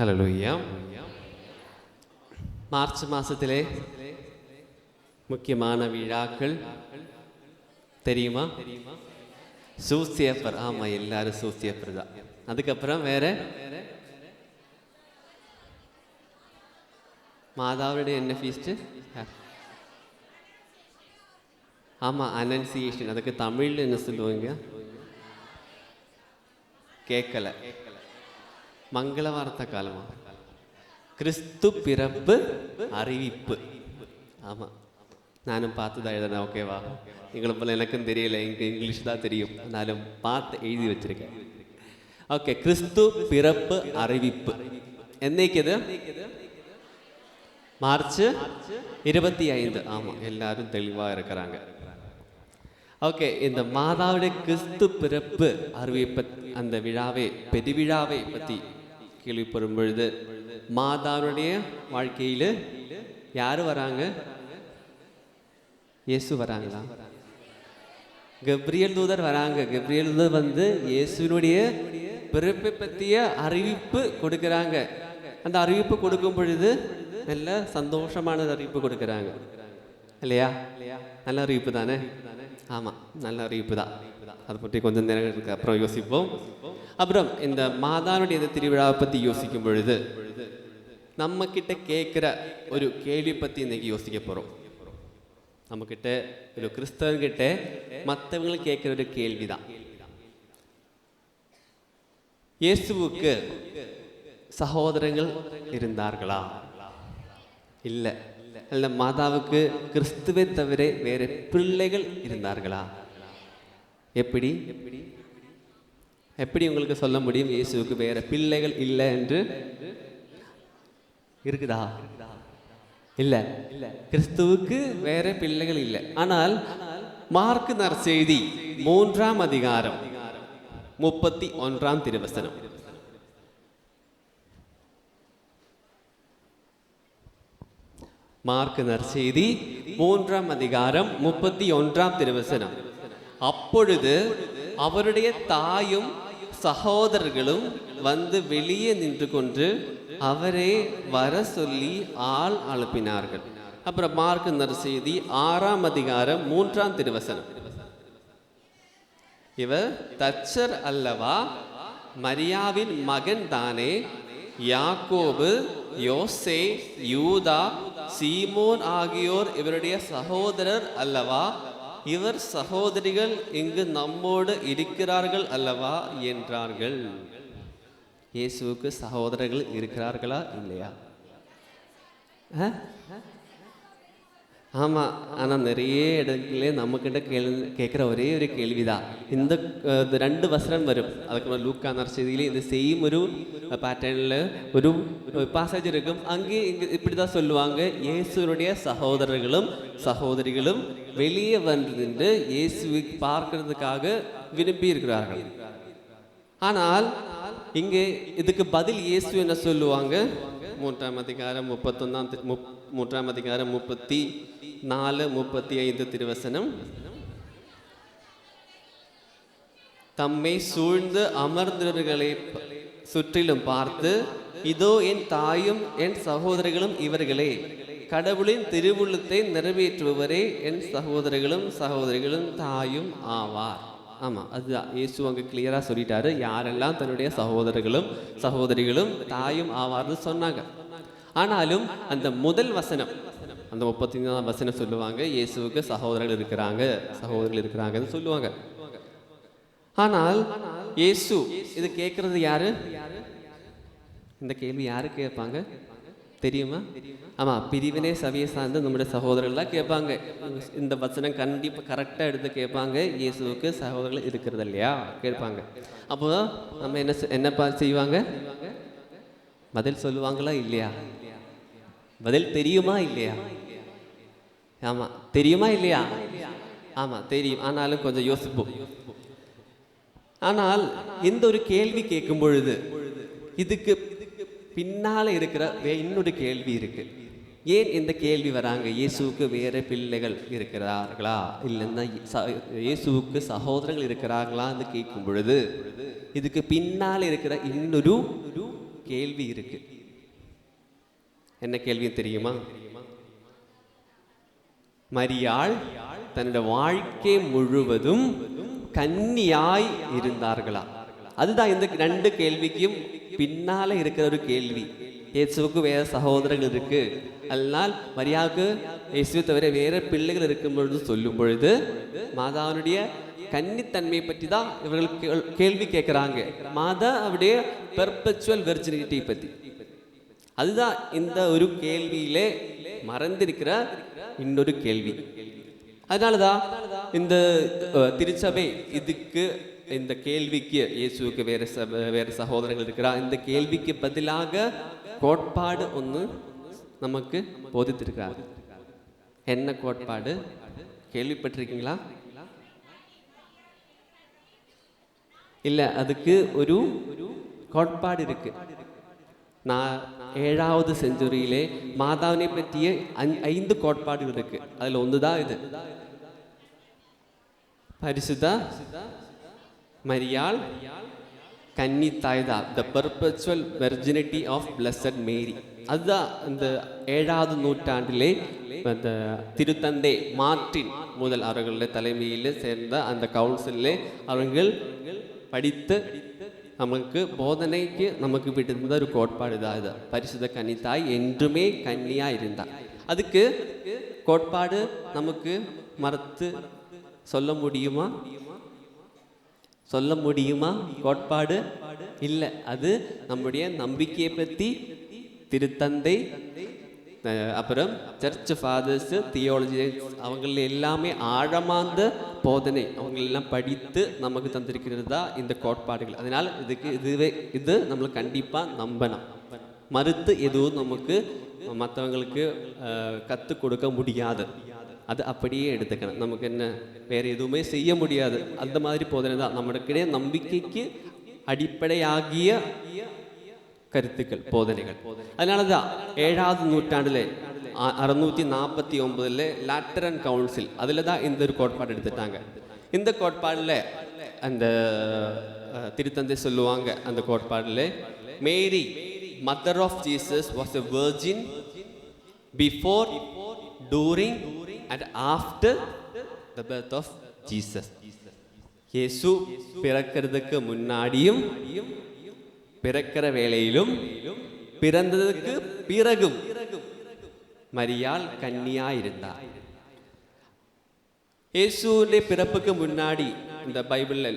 Hallelujah. March மாதத்திலே முக்கியமான விழாக்கள் தெரியுமா? சூசியப்பர். ஆமாம், எல்லாரும் சூசியப்பர் தான். அதுக்கப்புறம் வேற மாதாவுடைய என்ன ஃபீஸ்ட்டு? ஆமாம், அனன்சியேஷன். அதுக்கு தமிழில் என்ன சொல்லுவாங்க? கேட்கல. மங்கள வார்த்தை காலமா? கிறிஸ்து பிறப்பு அறிவிப்பு. ஆமாம், நானும் பார்த்து தான் எழுதுனேன். ஓகேவா? எங்களை போல எனக்கும் தெரியல, எனக்கு இங்கிலீஷ் தான் தெரியும், நானும் பார்த்து எழுதி வச்சிருக்கேன். ஓகே, கிறிஸ்து பிறப்பு அறிவிப்பு என்னைக்கு? இது மார்ச் 25. ஆமாம், எல்லாரும் தெளிவாக இருக்கிறாங்க. ஓகே, இந்த மாதாவுடைய கிறிஸ்து பிறப்பு அறிவிப்பு அந்த விழாவை, பெருவிழாவை பற்றி கேள்விப்படும் பொழுது மாதாவுடைய வாழ்க்கையில் யார் வராங்க? இயேசு வராங்களா? கப்ரியேல் தூதர் வராங்க. கப்ரியேல் தூதர் வந்து இயேசுனுடைய பிறப்பை பற்றிய அறிவிப்பு கொடுக்குறாங்க. அந்த அறிவிப்பு கொடுக்கும் பொழுது நல்ல சந்தோஷமான அறிவிப்பு கொடுக்குறாங்க இல்லையா? நல்ல அறிவிப்பு தானே? ஆமாம், நல்ல அறிவிப்பு தான். அதை பற்றி கொஞ்சம் நேரத்துக்கு அப்புறம் யோசிப்போம். அப்புறம் இந்த மாதாவுடைய இந்த திருவிழாவை பற்றி யோசிக்கும் பொழுது நம்ம கிட்ட கேட்குற ஒரு கேள்வி பற்றி இன்னைக்கு யோசிக்க போகிறோம். நம்மக்கிட்ட ஒரு கிறிஸ்தவர்கிட்ட மற்றவங்களுக்கு கேட்குற ஒரு கேள்வி தான், இயேசுவுக்கு சகோதரங்கள் இருந்தார்களா? இல்லை. அல்ல மாதாவுக்கு கிறிஸ்துவை தவிர வேற பிள்ளைகள் இருந்தார்களா? எப்படி எப்படி உங்களுக்கு சொல்ல முடியும் இயேசுவுக்கு வேற பிள்ளைகள் இல்லை என்று? இருக்குதா? இல்லை. கிறிஸ்துவுக்கு வேற பிள்ளைகள் இல்லை. ஆனால் மார்க் நற்செய்தி 3ஆம் அதிகாரம் 31ஆம் திருவசனம். மார்க் நற்செய்தி 3ஆம் அதிகாரம் 31ஆம் திருவசனம். அப்பொழுது அவருடைய தாயும் சகோதரர்களும் வந்து வெளியே நின்று கொண்டு அவரை வர சொல்லி ஆள் அனுப்பினார்கள். அப்புறம் மார்க் நற்செய்தி 6ஆம் அதிகாரம் 3ஆம் திருவசனம். இவர் தச்சர் அல்லவா? மரியாவின் மகன் தானே? யாக்கோபு, யோசே, யூதா, சீமோன் ஆகியோர் இவருடைய சகோதரர் அல்லவா? இவர் சகோதரிகள் இங்கு நம்மோடு இருக்கிறார்கள் அல்லவா என்றார்கள். இயேசுவுக்கு சகோதரர்கள் இருக்கிறார்களா இல்லையா? ஆமாம். ஆனால் நிறைய இடங்களே நம்மக்கிட்ட கேட்குற ஒரே ஒரு கேள்விதான். இந்த 2 வசனம் வரும். அதுக்கு லூக்கா நற்செய்தியிலே இந்த சேம் ஒரு பேட்டர்னில் ஒரு பாசேஜ் இருக்கும். அங்கே இங்கே இப்படி தான் சொல்லுவாங்க, இயேசுனுடைய சகோதரர்களும் சகோதரிகளும் வெளியே வந்து நின்று இயேசுவை பார்க்கறதுக்காக விரும்பி இருக்கிறார்கள். ஆனால் இங்கே இதுக்கு பதில் இயேசு என்ன சொல்லுவாங்க? 3ஆம் அதிகாரம் 3ஆம் அதிகாரம் 34, 35 திருவசனம். தம்மை சூழ்ந்து அமர்ந்தவர்களை சுற்றிலும் பார்த்து, இதோ என் தாயும் என் சகோதரிகளும் இவர்களே, கடவுளின் திருவுள்ளத்தை நிறைவேற்றுபவரே என் சகோதரர்களும் சகோதரிகளும் தாயும் ஆவார். ஆமாம், அதுதான் இயேசு அங்கே கிளியராக சொல்லிட்டாரு, யாரெல்லாம் தன்னுடைய சகோதரர்களும் சகோதரிகளும் தாயும் ஆவார்னு சொன்னாங்க. ஆனாலும் அந்த முதல் வசனம், அந்த 34ஆம் வசனம் சொல்லுவாங்க, இயேசுவுக்கு சகோதரர்கள் இருக்கிறாங்கன்னு சொல்லுவாங்க. ஆனால் இயேசு இது கேட்கறது யாரு? இந்த கேள்வி யாரு கேட்பாங்க தெரியுமா? ஆமாம், பிரிவினை சபையை சார்ந்து நம்முடைய சகோதரர்கள்லாம் கேட்பாங்க. இந்த வசனம் கண்டிப்பாக கரெக்டாக எடுத்து கேட்பாங்க, இயேசுவுக்கு சகோதரர்கள் இருக்கிறது இல்லையா கேட்பாங்க. அப்போ நம்ம என்னப்பா செய்வாங்க? பதில் சொல்லுவாங்களா இல்லையா? பதில் தெரியுமா இல்லையா? ஆமாம், தெரியுமா இல்லையா? ஆமாம், தெரியும். ஆனாலும் கொஞ்சம் யோசிப்போம். ஆனால் இந்த ஒரு கேள்வி கேட்கும் பொழுது இதுக்கு பின்னால இருக்கிற இன்னொரு கேள்வி இருக்கு. ஏன் இந்த கேள்வி வராங்க? இயேசுவுக்கு வேற பிள்ளைகள் இருக்கிறார்களா, இல்லைன்னா இயேசுவுக்கு சகோதரர்கள் இருக்கிறார்களான்னு கேட்கும் பொழுது இதுக்கு பின்னால் இருக்கிற இன்னொரு கேள்வி இருக்கு. என்ன கேள்வி தெரியுமா? மரியாள் தன்னுடைய வாழ்க்கை முழுவதும் கன்னியாய் இருந்தார்களா? அதுதான் இந்த 2 கேள்விக்கும் பின்னால இருக்கிற ஒரு கேள்வி. இயேசுவுக்கு வேற சகோதரர்கள் இருக்கு, அதனால் மரியாவுக்கு இயேசுவை தவிர வேற பிள்ளைகள் இருக்கும் பொழுது சொல்லும் பொழுது மாதாவுடைய கன்னித்தன்மையை பற்றி தான் இவர்கள் கேள்வி கேட்கிறாங்க. மாதாவுடைய பெர்பெச்சுவல் வெர்ஜினிட்டி பத்தி. அதுதான் இந்த ஒரு கேள்வியிலே மறந்திருக்கிற இன்னொரு கேள்வி. அதனாலதான் இந்த திருச்சபை இதுக்கு, இந்த கேள்விக்கு இயேசுவுக்கு வேற சகோதரங்கள் இருக்கிறா, இந்த கேள்விக்கு பதிலாக கோட்பாடு ஒன்று நமக்கு போதித்திருக்கிறார். என்ன கோட்பாடு கேள்விப்பட்டிருக்கீங்களா? இல்ல, அதுக்கு ஒரு கோட்பாடு இருக்கு. நான் 7வது செஞ்சுரியிலே மாதாவினை பற்றிய 5 கோட்பாடுகள் இருக்கு. அதுல ஒன்றுதான் இது. பரிசுத்த மரியாள் கன்னி தாய்தான், த பெர்பெச்சுவல் வெர்ஜினிட்டி ஆஃப் பிளஸட் மேரி. அதுதான் இந்த 7வது நூற்றாண்டிலே அந்த திருத்தந்தை மார்ட்டின் முதல் அவர்களுடைய தலைமையில் சேர்ந்த அந்த கவுன்சிலே அவர்கள் படித்து நமக்கு போதனைக்கு நமக்கு விட்டிருந்த ஒரு கோட்பாடு தான் இது. பரிசுத்த கன்னித்தாய் என்றுமே கன்னியா இருந்தா. அதுக்கு கோட்பாடு நமக்கு மறுத்து சொல்ல முடியுமா? சொல்ல முடியுமா? கோட்பாடு இல்லை. அது நம்முடைய நம்பிக்கையை பற்றி திருத்தந்தை, அப்புறம் சர்ச் ஃபாதர்ஸ், தியோலஜியன்ஸ் அவங்கள எல்லாமே ஆழமாந்த போதனை அவங்களெல்லாம் படித்து நமக்கு தந்திருக்கிறது தான் இந்த கோட்பாடுகள். அதனால் இது நம்மளுக்கு கண்டிப்பாக நம்பணும். மறுத்து எதுவும் நமக்கு மற்றவங்களுக்கு கற்றுக் கொடுக்க முடியாது. அது அப்படியே எடுத்துக்கணும். நமக்கு என்ன வேற எதுவுமே செய்ய முடியாது. அந்த மாதிரி போதனை தான் நம்மளுக்கிடையே நம்பிக்கைக்கு அடிப்படையாகிய கருத்துக்கள், போதனைகள். அதனாலதான் 7வது நூற்றாண்டுல 649 லாட்டரன் கவுன்சில் அதுல தான் இந்த ஒரு கோட்பாடு எடுத்துட்டாங்க. இந்த கோட்பாடுல அந்த திருத்தந்தை சொல்லுவாங்க, அந்த கோட்பாடுல Mary mother of Jesus was a virgin before, during and after the birth of Jesus. இயேசு பிறக்கிறதுக்கு முன்னாடியும் பிறக்கிற வேளையிலும் பிறந்ததுக்கு பிறகும் மரியாள் கன்னியா இருந்தார். இயேசுடைய பிறப்புக்கு முன்னாடி இந்த பைபிள்ல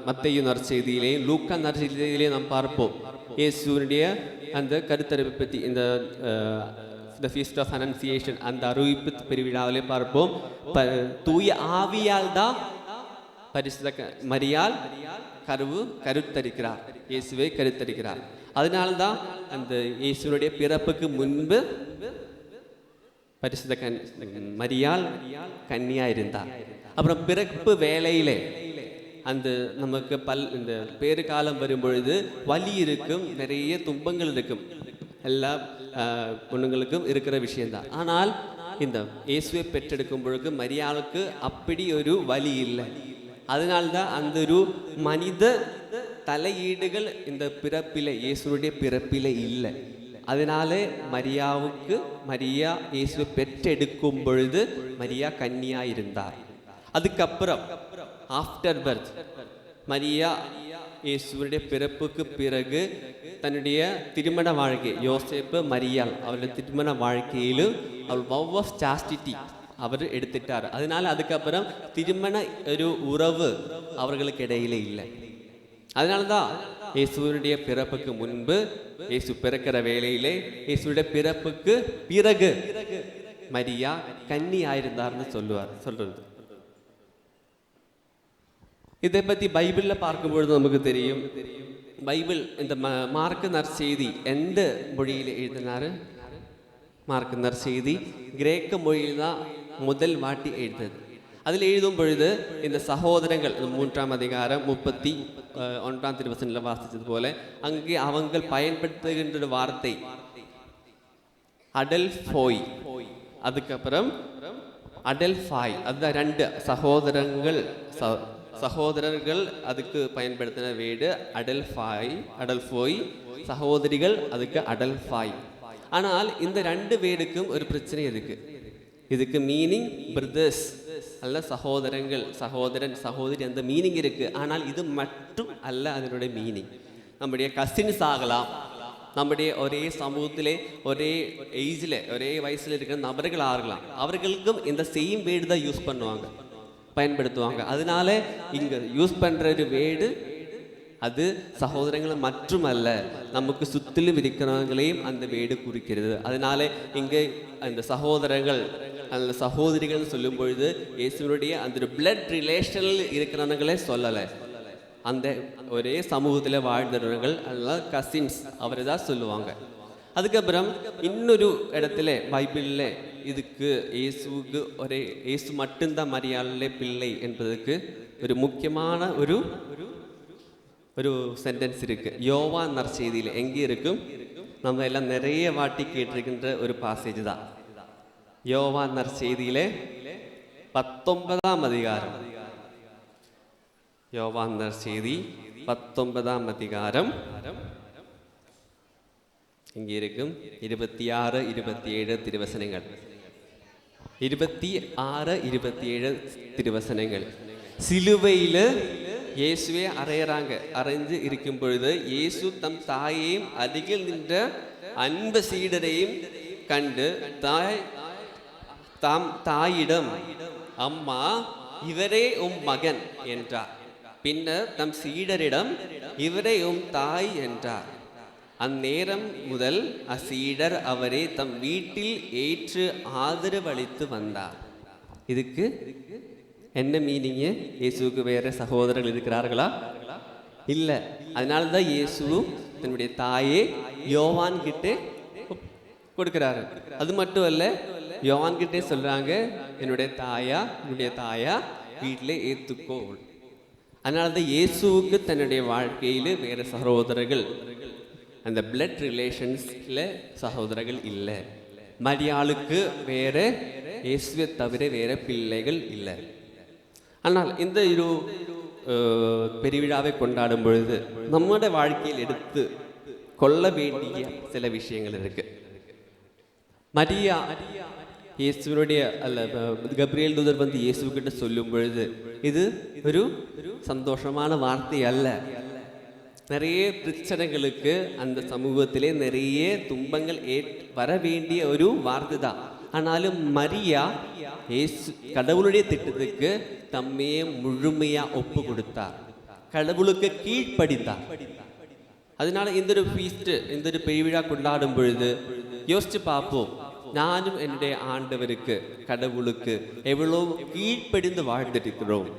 மத்தேயு நற்செய்தியிலேயும் லூக்கா நற்செய்தியிலேயும் நாம் பார்ப்போம் இயேசுடைய அந்த கருத்தரிப்பை பற்றி. இந்த The Feast of Annunciation அந்த அறிவிப்பு பெருவிழாவிலே பார்ப்போம். தூய ஆவியால் தான் பரிசுத்த மரியாள் கருத்தரிக்கிறார், இயேசுவை கருத்தரிக்கிறார். அதனால்தான் அந்த இயேசுடைய பிறப்புக்கு முன்பு பரிசுத்த மரியாள் கன்னியா இருந்தார். அப்புறம் பிறப்பு வேளையிலே அந்த நமக்கு இந்த பேறு காலம் வரும்பொழுது வலி இருக்கும், நிறைய துன்பங்கள் இருக்கும், எல்லா பொண்ணுங்களுக்கும் இருக்கிற விஷயம்தான். ஆனால் இந்த இயேசுவை பெற்றெடுக்கும் பொழுது மரியாளுக்கு அப்படி ஒரு வலி இல்லை. அதனால்தான் அந்த ஒரு மனித தலையீடுகள் இந்த பிறப்பில, இயேசுடைய பிறப்பில இல்லை. அதனாலே மரியா இயேசுவை பெற்றெடுக்கும் பொழுது மரியா கன்னியா இருந்தார். அதுக்கப்புறம் ஆஃப்டர் பர்த் மரியா இயேசுடைய பிறப்புக்கு பிறகு தன்னுடைய திருமண வாழ்க்கை, யோசேப்பு மரியாள் அவருடைய திருமண வாழ்க்கையிலும் அவர் vow of chastity அவர் எடுத்துட்டார். அதனால அதுக்கப்புறம் திருமண ஒரு உறவு அவர்களுக்கு இடையில இல்லை. அதனாலதான் இயேசுடைய பிறப்புக்கு முன்பு, இயேசு பிறக்கிற வேளையிலே, இயேசுடைய பிறப்புக்கு பிறகு மரியா கன்னி ஆயிருந்தார்னு சொல்றது. இதை பற்றி பைபிளில் பார்க்கும்பொழுது நமக்கு தெரியும். பைபிள் இந்த மார்க்கு நற்செய்தி எந்த மொழியில் எழுதினாரு? மார்க்கு நற்செய்தி கிரேக்க மொழியில் தான் முதல் வாட்டி எழுதுது. அதில் எழுதும் பொழுது இந்த சகோதரங்கள் 3ஆம் அதிகாரம் 31ஆம் திருவசனில் வாசித்தது போல அங்கே அவங்க பயன்படுத்துகின்ற வார்த்தை அடல்ஃபோய், அதுக்கப்புறம் அடல்ஃபாய், அதுதான் 2 சகோதரங்கள் சகோதரர்கள் அதுக்கு பயன்படுத்தின வேர்டு அடல்ஃபோய், சகோதரிகள் அதுக்கு அடல்ஃபாய். ஆனால் இந்த ரெண்டு வேர்டுக்கும் ஒரு பிரச்சனை இருக்கு. இதுக்கு மீனிங் பிரதர்ஸ் அல்ல சகோதரங்கள், சகோதரன் சகோதரி, அந்த மீனிங் இருக்கு. ஆனால் இது மட்டும் அல்ல அதனுடைய மீனிங். நம்முடைய கசின்ஸ் ஆகலாம், நம்முடைய ஒரே சமூகத்திலே ஒரே ஏஜில் ஒரே வயசில் இருக்கிற நபர்கள் ஆகலாம். அவர்களுக்கும் இந்த சேம் வேர்டு தான் யூஸ் பண்ணுவாங்க, பயன்படுத்துவாங்க. அதனால இங்கே யூஸ் பண்ணுற ஒரு வேர்டு அது சகோதரங்களை மட்டுமல்ல, நமக்கு சுற்றிலும் இருக்கிறவங்களையும் அந்த வேர்டு குறிக்கிறது. அதனால இங்கே அந்த சகோதரங்கள் அந்த சகோதரிகள் சொல்லும் பொழுது இயேசுனுடைய அந்த பிளட் ரிலேஷனில் இருக்கிறவங்களே சொல்லலை, அந்த ஒரே சமூகத்தில் வாழ்ந்தவர்கள் அதனால கசின்ஸ் அவரை தான் சொல்லுவாங்க. அதுக்கப்புறம் இன்னொரு இடத்துல பைபிளில் இதுக்கு இயேசுக்கு இயேசு மட்டும்தான் மரியாதை பிள்ளை என்பதற்கு ஒரு முக்கியமான ஒரு சென்டென்ஸ் இருக்கு. யோவான் நற்செய்தியில் எங்கே இருக்கும்? நம்ம எல்லாம் நிறைய வாட்டி கேட்டிருக்கின்ற ஒரு பாசேஜ் தான். யோவான் நற்செய்தியிலே 19ஆம் அதிகாரம், யோவான் நற்செய்தி 19ஆம் அதிகாரம் இங்கே இருக்கும் 26, 27 திருவசனங்கள். 26, 27 திருவசனங்கள். சிலுவையில் இயேசுவே அறைஞ்சு இருக்கும் பொழுது இயேசு தம் தாயையும் அருகில் நின்ற அன்பு சீடரையும் கண்டு தாயிடம், அம்மா, இவரே உம் மகன் என்றார். பின்னர் தம் சீடரிடம், இவரே உம் தாய் என்றார். அந்நேரம் முதல் அசீடர் அவரை தம் வீட்டில் ஏற்று ஆதரவளித்து வந்தார். இதுக்கு என்ன மீனிங்கு? இயேசுக்கு வேற சகோதரர்கள் இருக்கிறார்களா? இல்லை. அதனால்தான் இயேசு தன்னுடைய தாயே யோவான் கிட்டே கொடுக்கிறாரு. அது மட்டும் அல்ல, யோவான் கிட்டே சொல்றாங்க, என்னுடைய தாயா வீட்டில் ஏத்துக்கோ. அதனால்தான் இயேசுவுக்கு தன்னுடைய வாழ்க்கையில் வேற சகோதரர்கள், அந்த பிளட் ரிலேஷன்ஸ்ல சகோதரர்கள் இல்லை. மரியாளுக்கு வேற, இயேசுவை தவிர வேற பிள்ளைகள் இல்லை. ஆனால் இந்த இரு பெருவிழாவை கொண்டாடும் பொழுது நம்முடைய வாழ்க்கையில் எடுத்து கொள்ள வேண்டிய சில விஷயங்கள் இருக்கு. மரியா இயேசுனுடைய கப்ரியேல் தூதர் வந்து இயேசுக்கிட்ட சொல்லும் பொழுது இது ஒரு சந்தோஷமான வார்த்தை அல்ல. நிறைய பிரச்சனைகளுக்கு அந்த சமூகத்திலே நிறைய துன்பங்கள் வர வேண்டிய ஒரு வார்த்தை தான். ஆனாலும் மரியா இயேசு கடவுளுடைய திட்டத்துக்கு தம்மையே முழுமையா ஒப்பு கொடுத்தார், கடவுளுக்கு கீழ்ப்படிந்தார். அதனால இந்த ஒரு ஃபீஸ்ட், இந்த ஒரு பெருவிழா கொண்டாடும் பொழுது யோசிச்சு பார்ப்போம், நானும் என்னுடைய ஆண்டவருக்கு கடவுளுக்கு எவ்வளவு கீழ்ப்படிந்து வாழ்ந்துட்டு இருக்கிறோம்.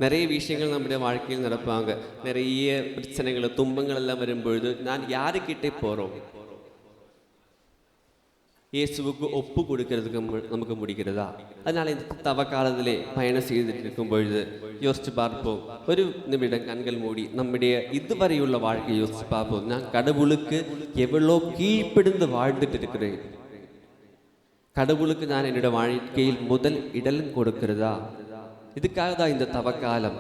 நிறைய விஷயங்கள் நம்முடைய வாழ்க்கையில் நடப்பாங்க, நிறைய பிரச்சனைகள் துன்பங்கள் எல்லாம் வரும்பொழுது நான் யாருக்கிட்டே போறோம்? இயேசுவுக்கு ஒப்பு கொடுக்கறதுக்கு நமக்கு முடிக்கிறதா? அதனால இந்த தவ காலத்திலே பயணம் செய்துட்டு இருக்கும் பொழுது யோசிச்சு பார்ப்போம். ஒரு நிமிடம் கண்கள் மூடி நம்முடைய இதுவரையுள்ள வாழ்க்கையை யோசிச்சு பார்ப்போம். நான் கடவுளுக்கு எவ்வளோ கீழ்ப்பிடிந்து வாழ்ந்துட்டு இருக்கிறேன்? கடவுளுக்கு நான் என்னோட வாழ்க்கையில் முதல் இடம் கொடுக்கிறதா? இதுக்காக தான் இந்த தவக்காலம்,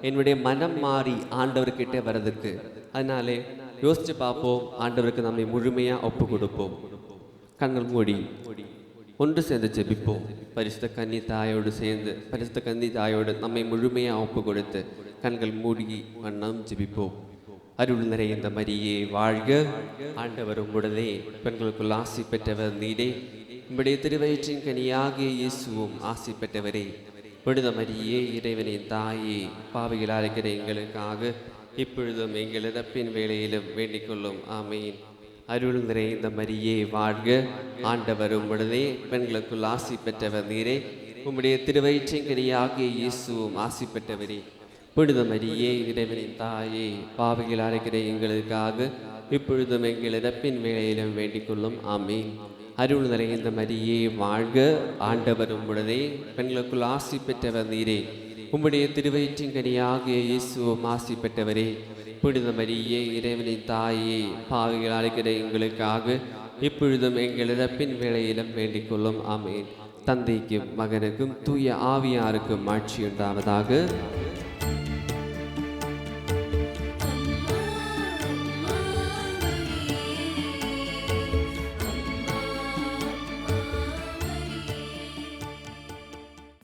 என்னுடைய மனம் மாறி ஆண்டவர்கிட்ட வர்றதுக்கு. அதனாலே யோசிச்சு பார்ப்போம், ஆண்டவருக்கு நம்மை முழுமையா ஒப்பு கொடுப்போம். கண்கள் மூடி ஒன்று சேர்ந்து ஜெபிப்போம். பரிசுத்த கன்னி தாயோடு சேர்ந்து, பரிசுத்த கன்னி தாயோடு நம்மை முழுமையாக ஒப்பு கொடுத்து கண்கள் மூடி வண்ணம் ஜெபிப்போம். அருள் நிறைந்த மரியே வாழ்க, ஆண்டவர் உம்முடனே, பெண்களுக்குள் ஆசி பெற்றவர் நீரே, உம்முடைய திருவயிற்றின் கனியாகிய இயேசுவும் ஆசி பெற்றவரே. விடுத மரியே, இறைவனின் தாயே, பாவிகளாக இருக்கிற எங்களுக்காக இப்பொழுதும் எங்கள் இறப்பின் வேளையிலும் வேண்டிக் கொள்ளும். ஆமீன். அருள் நிறைந்த மரியே வாழ்க, ஆண்டவர் உம்முடனே, பெண்களுக்குள் ஆசி பெற்றவர் நீரே, உம்முடைய திருவயிற்றின் கனியாகிய இயேசுவும் ஆசி பெற்றவரே. புனித மரியே, இறைவனின் தாயே, பாவிகளாக இருக்கிற எங்களுக்காக இப்பொழுதும் எங்கள் இறப்பின் வேளையிலும் வேண்டிக் கொள்ளும். ஆமீன். அருள் நிறைந்த மரியே வாழ்க, ஆண்டவர் உம்முடனே, பெண்களுக்குள் ஆசி பெற்றவர் நீரே, உம்முடைய திருவயிற்றின் கனியாகிய இயேசுவும் ஆசி பெற்றவரே. புனித மரியே, இறைவனின் தாயே, பாவிகளாக இருக்கிற எங்களுக்காக இப்பொழுதும் எங்கள் இறப்பின் வேளையிலும் வேண்டிக் கொள்ளும். ஆமீன். தந்தைக்கும் மகனுக்கும் தூய ஆவியாருக்கும் ஆட்சி உண்டாவதாக.